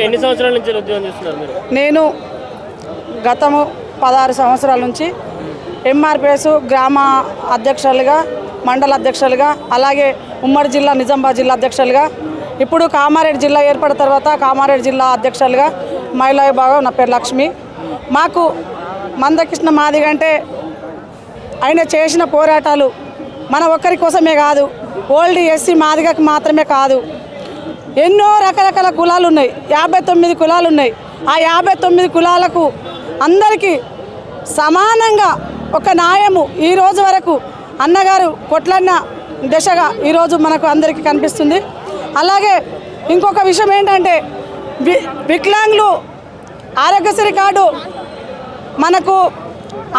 ఎన్ని సంవత్సరాల నుంచి ఉద్యోగం చేస్తున్నారు మీరు? నేను గతము 16 సంవత్సరాల నుంచి ఎంఆర్పిఎస్ గ్రామ అధ్యక్షులుగా, మండల అధ్యక్షులుగా, అలాగే ఉమ్మడి జిల్లా నిజామాబాద్ జిల్లా అధ్యక్షులుగా, ఇప్పుడు కామారెడ్డి జిల్లా ఏర్పడిన తర్వాత కామారెడ్డి జిల్లా అధ్యక్షులుగా మహిళా విభాగం. నా పేరు లక్ష్మి. మాకు మందకృష్ణ మాదిగ అంటే ఆయన చేసిన పోరాటాలు మన ఒక్కరి కోసమే కాదు, ఓల్డ్ ఎస్సీ మాదిగకు మాత్రమే కాదు, ఎన్నో రకరకాల కులాలు ఉన్నాయి, 59 కులాలు ఉన్నాయి. ఆ 59 కులాలకు అందరికీ సమానంగా ఒక న్యాయము ఈ రోజు వరకు అన్నగారు కొట్లాడిన దిశగా ఈరోజు మనకు అందరికీ కనిపిస్తుంది. అలాగే ఇంకొక విషయం ఏంటంటే వికలాంగులు ఆరోగ్యశ్రీ కార్డు మనకు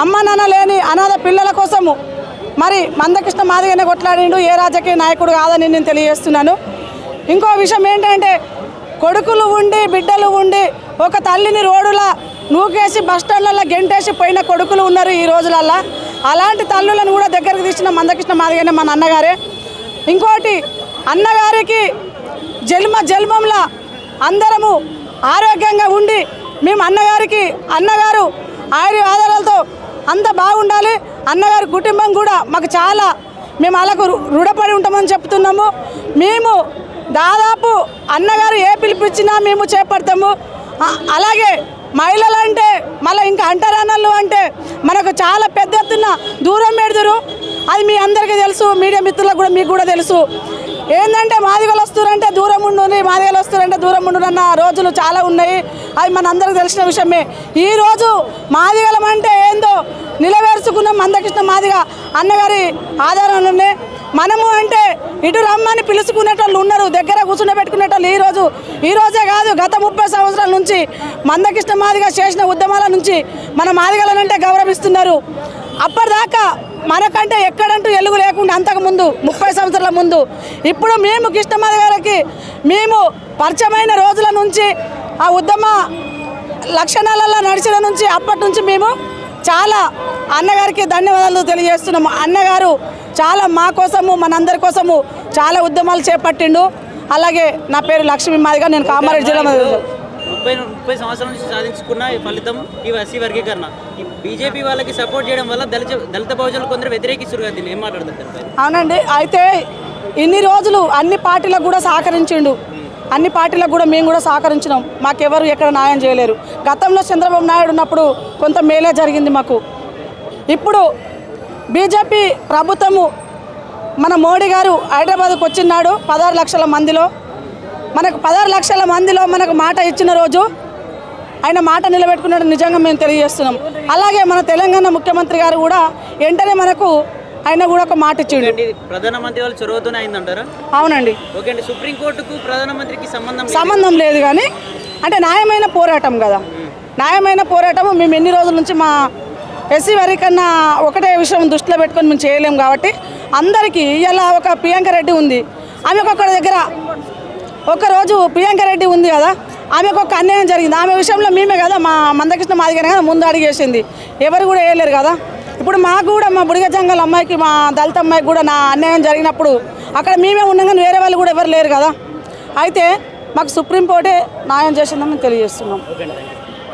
అమ్మ నాన్న లేని అనాథ పిల్లల కోసము మరి మందకృష్ణ మాదిగనే కొట్లాడిండు, ఏ రాజకీయ నాయకుడు కాదని నేను తెలియజేస్తున్నాను. ఇంకో విషయం ఏంటంటే కొడుకులు ఉండి బిడ్డలు ఉండి ఒక తల్లిని రోడ్డులా నూకేసి బస్టాండ్లలో గెంటేసి పోయిన కొడుకులు ఉన్నారు ఈ రోజులల్లో. అలాంటి తల్లులను కూడా దగ్గరకు తీసిన మందకృష్ణ మాదిగనే మన అన్నగారే. ఇంకోటి అన్నగారికి జన్మంలా అందరము ఆరోగ్యంగా ఉండి మేము అన్నగారు ఆధారాలతో అంత బాగుండాలి. అన్నగారి కుటుంబం కూడా మాకు చాలా మేము అలాగ రుణపడి ఉంటామని చెప్తున్నాము. మేము దాదాపు అన్నగారు ఏ పిలిపించినా మేము చేపడతాము. అలాగే మహిళలు అంటే మళ్ళీ ఇంకా అంటరానలు అంటే మనకు చాలా పెద్ద ఎత్తున దూరం పెడతారు. అది మీ అందరికీ తెలుసు, మీడియా మిత్రులకు కూడా మీకు కూడా తెలుసు. ఏంటంటే మాదిగలు వస్తారంటే దూరం ఉండుని, మాదిగలు వస్తారంటే దూరం ఉండు అన్న రోజులు చాలా ఉన్నాయి. అది మన అందరికి తెలిసిన విషయమే. ఈరోజు మాదిగలం అంటే ఏందో నిలవేర్చుకున్న మందకృష్ణ మాదిగ అన్నగారి ఆధారాలున్నాయి. మనము అంటే ఇటు రమ్మని పిలుచుకునేటోళ్ళు ఉన్నారు, దగ్గర కూర్చుని పెట్టుకునేటోళ్ళు ఈ రోజే కాదు, గత 30 సంవత్సరాల నుంచి మందకృష్ణ మాదిగ చేసిన ఉద్యమాల నుంచి మన మాదిగలనంటే గౌరవిస్తున్నారు. అప్పటిదాకా మనకంటే ఎక్కడంటూ ఎలుగు లేకుండా అంతకుముందు 30 సంవత్సరాల ముందు. ఇప్పుడు మేము కృష్ణమాదిగ గారికి మేము పరిచయమైన రోజుల నుంచి ఆ ఉద్యమ లక్షణాలలో నడిచిన నుంచి అప్పటి నుంచి మేము చాలా అన్నగారికి ధన్యవాదాలు తెలియజేస్తున్నాము. అన్నగారు చాలా మా కోసము మనందరి కోసము చాలా ఉద్యమాలు చేపట్టిండు. అలాగే నా పేరు లక్ష్మీ మాదిగ, నేను కామారెడ్డి జిల్లా 30 సంవత్సరాల నుంచి సాధించుకున్న ఈ ఫలితం ఈ ఎస్సీ వర్గీకరణ ఈ బీజేపీ వాళ్ళకి సపోర్ట్ చేయడం వల్ల దళిత బహుజనులు కొందరు వ్యతిరేకిస్తారు. దీన్ని ఏం మాట్లాడతారు? అవునండి. అయితే ఇన్ని రోజులు అన్ని పార్టీలకు కూడా సహకరించిండు, అన్ని పార్టీలకు కూడా మేము కూడా సహకరించినాం. మాకెవరు ఎక్కడ న్యాయం చేయలేరు. గతంలో చంద్రబాబు నాయుడు ఉన్నప్పుడు కొంత మేలే జరిగింది మాకు. ఇప్పుడు బీజేపీ ప్రభుత్వము మన మోడీ గారు హైదరాబాద్కు వచ్చినాడు 16 లక్షల మందిలో. మనకు 16 లక్షల మందిలో మనకు మాట ఇచ్చిన రోజు ఆయన మాట నిలబెట్టుకున్నాడు, నిజంగా మేము తెలియజేస్తున్నాం. అలాగే మన తెలంగాణ ముఖ్యమంత్రి గారు కూడా వెంటనే మనకు ఆయన కూడా ఒక మాట ఇచ్చిండు. ప్రధానమంత్రి వాళ్ళ చొరవతోనే అయిందంటారా? అవునండి. ఓకే అండి. సుప్రీంకోర్టుకు ప్రధానమంత్రికి సంబంధం లేదు, కానీ అంటే న్యాయమైన పోరాటం కదా, న్యాయమైన పోరాటము. మేము ఎన్ని రోజుల నుంచి మా ఎస్సీ వర్గీకరణ ఒకటే విషయం దృష్టిలో పెట్టుకొని మేము చేయలేము కాబట్టి అందరికీ ఇలా ఒక ప్రియాంక రెడ్డి ఉంది, ఆమెకు ఒక్కడి దగ్గర ఒకరోజు ప్రియాంక రెడ్డి ఉంది కదా, ఆమెకు ఒక అన్యాయం జరిగింది. ఆమె విషయంలో మేమే కదా మా మందకృష్ణ మాదిగనే కదా ముందు అడిగేసింది, ఎవరు కూడా వేయలేరు కదా. ఇప్పుడు మాకు కూడా మా బుడిగ జంగల్ అమ్మాయికి మా దళిత అమ్మాయికి కూడా నా అన్యాయం జరిగినప్పుడు అక్కడ మేమే ఉన్నాం, కానీ వేరే వాళ్ళు కూడా ఎవరు లేరు కదా. అయితే మాకు సుప్రీంకోర్టే న్యాయం చేసిందని తెలియజేస్తున్నాం.